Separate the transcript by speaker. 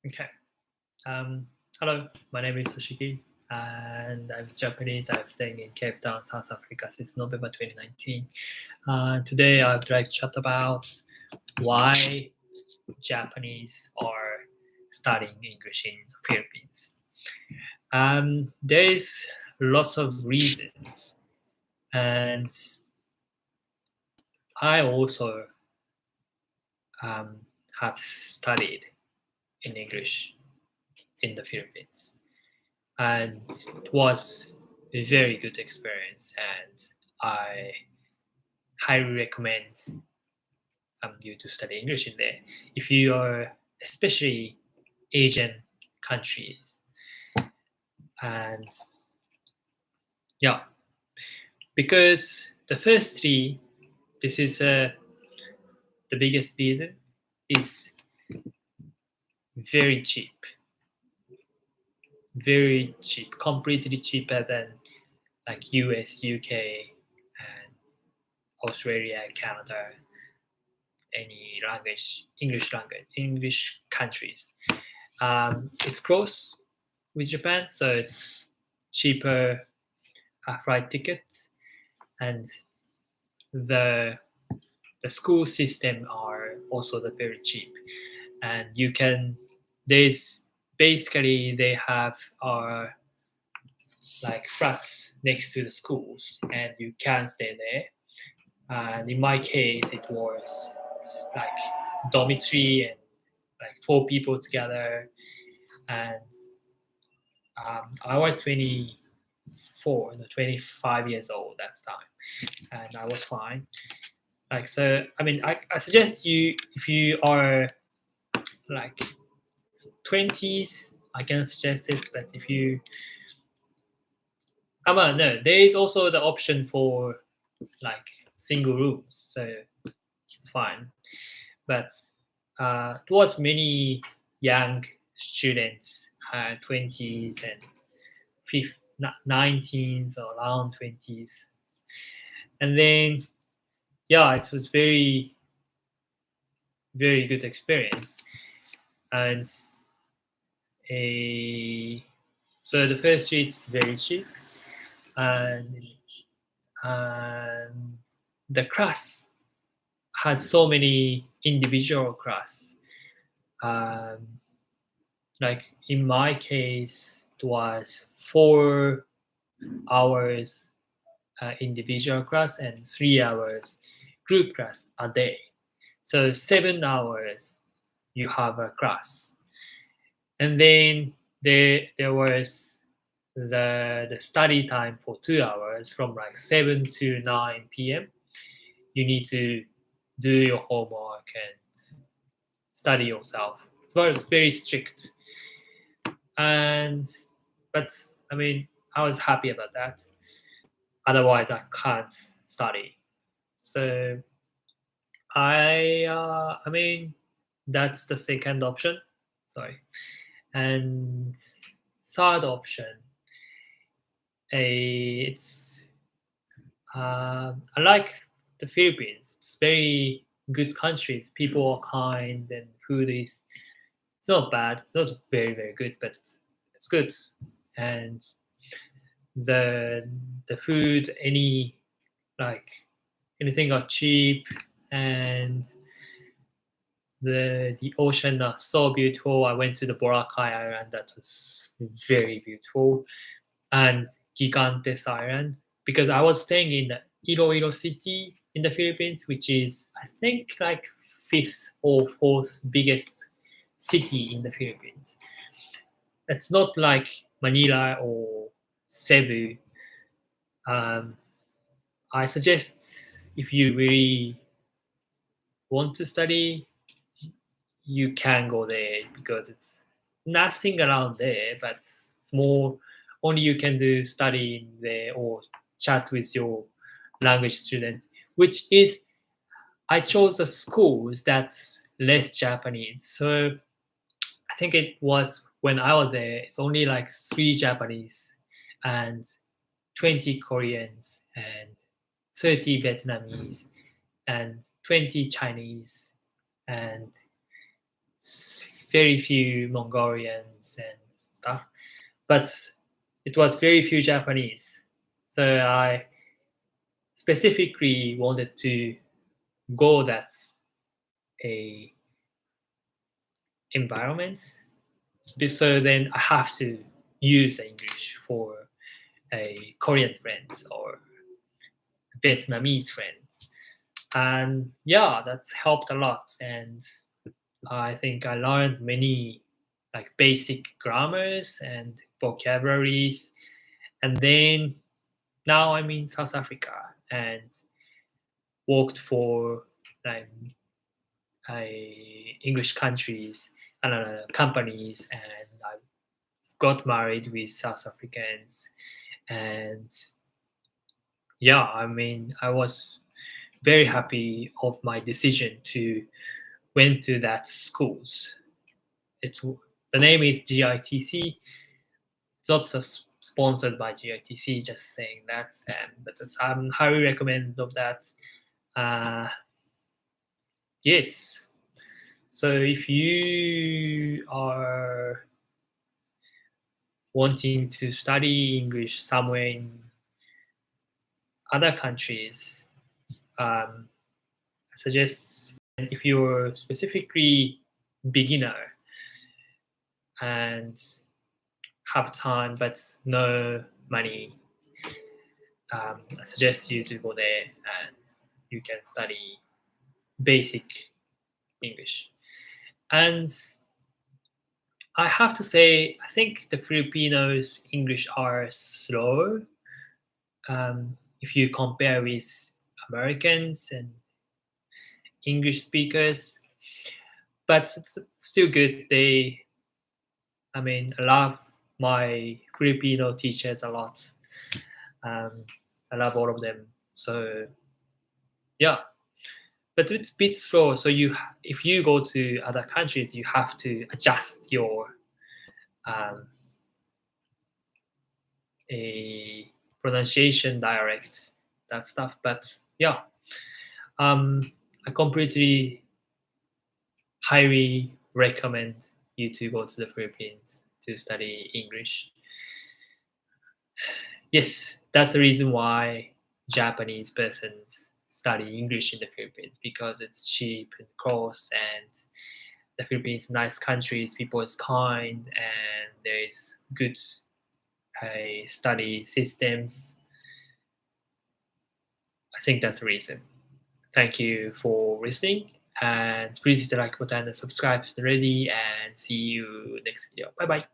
Speaker 1: Okay. Hello, my name is Toshiki, and I'm Japanese. I'm staying in Cape Town, South Africa since November 2019. Today, I'd like to chat about why Japanese are studying English in the Philippines. There's lots of reasons, and I also have studied in English in the Philippines, and it was a very good experience, and I highly recommend you to study English in there if you are especially Asian countries. And yeah, because the first three, this is the biggest reason, is very cheap, completely cheaper than like US, UK, and Australia, Canada, any English countries. It's close with Japan, so it's cheaper flight tickets, and the school system are also very cheap, and they have like flats next to the schools, and you can stay there. And in my case, it was like dormitory and like 4 people together, and I was 25 years old that time, and I was fine. Like, so, I mean, I suggest you, if you are like 20s, I can suggest it. But if you, no, there is also the option for like single rooms, so it's fine. But it was many young students, 20s and 19s or around 20s, and then yeah, it was very good experience. And so the first three is very cheap, and the class had so many individual class. Like in my case, it was 4 hours individual class and 3 hours group class a day. So 7 hours you have a class, and then there was the study time for 2 hours from like 7 to 9 p.m. You need to do your homework and study yourself. It's very strict, and but I mean, I was happy about that. Otherwise, I can't study. So I mean, that's the second option. Sorry, and third option, it's I like the Philippines. It's very good countries. People are kind, and food is, it's not bad. It's not very good, but it's good. And the food, like anything are cheap, and the ocean are so beautiful. I went to the Boracay Island. That was very beautiful, and Gigantes Island, because I was staying in the Iloilo City in the Philippines, which is I think like fifth or fourth biggest city in the Philippines. It's not like Manila or Cebu. Um, I suggest, if you really want to study, you can go there, because it's nothing around there, but it's more, only you can do study there or chat with your language student, which is, I chose the schools that's less Japanese. So I think it was, when I was there, it's only like 3 Japanese and 20 Koreans and 30 Vietnamese and 20 Chinese and very few Mongolians and stuff, but it was very few Japanese. So I specifically wanted to go that a environment. So then I have to use English for a Korean friends or Vietnamese friends. And yeah, that helped a lot. And I think I learned many like basic grammars and vocabularies. And then now I'm in South Africa and worked for like English countries and companies, and I got married with South Africans. And yeah, I mean, I was very happy of my decision to went to that schools. It's the name is GITC. It's not sponsored by GITC. Just saying that, but I'm highly recommend of that. Uh, yes. So if you are wanting to study English somewhere in other countries, I suggest if you're specifically beginner and have time but no money, I suggest you to go there and you can study basic English. And I have to say, I think the Filipinos' English are slow if you compare with Americans and English speakers, but it's still good. I love my Filipino teachers a lot. I love all of them. So yeah, but it's a bit slow. So if you go to other countries, you have to adjust your a pronunciation dialect, that stuff. But yeah, I completely highly recommend you to go to the Philippines to study English. Yes, that's the reason why Japanese persons study English in the Philippines, because it's cheap and close, and the Philippines is a nice country, people is kind, and there is good study systems. I think that's the reason. Thank you for listening, and please hit the like button and subscribe if you're ready, and see you next video. Bye bye.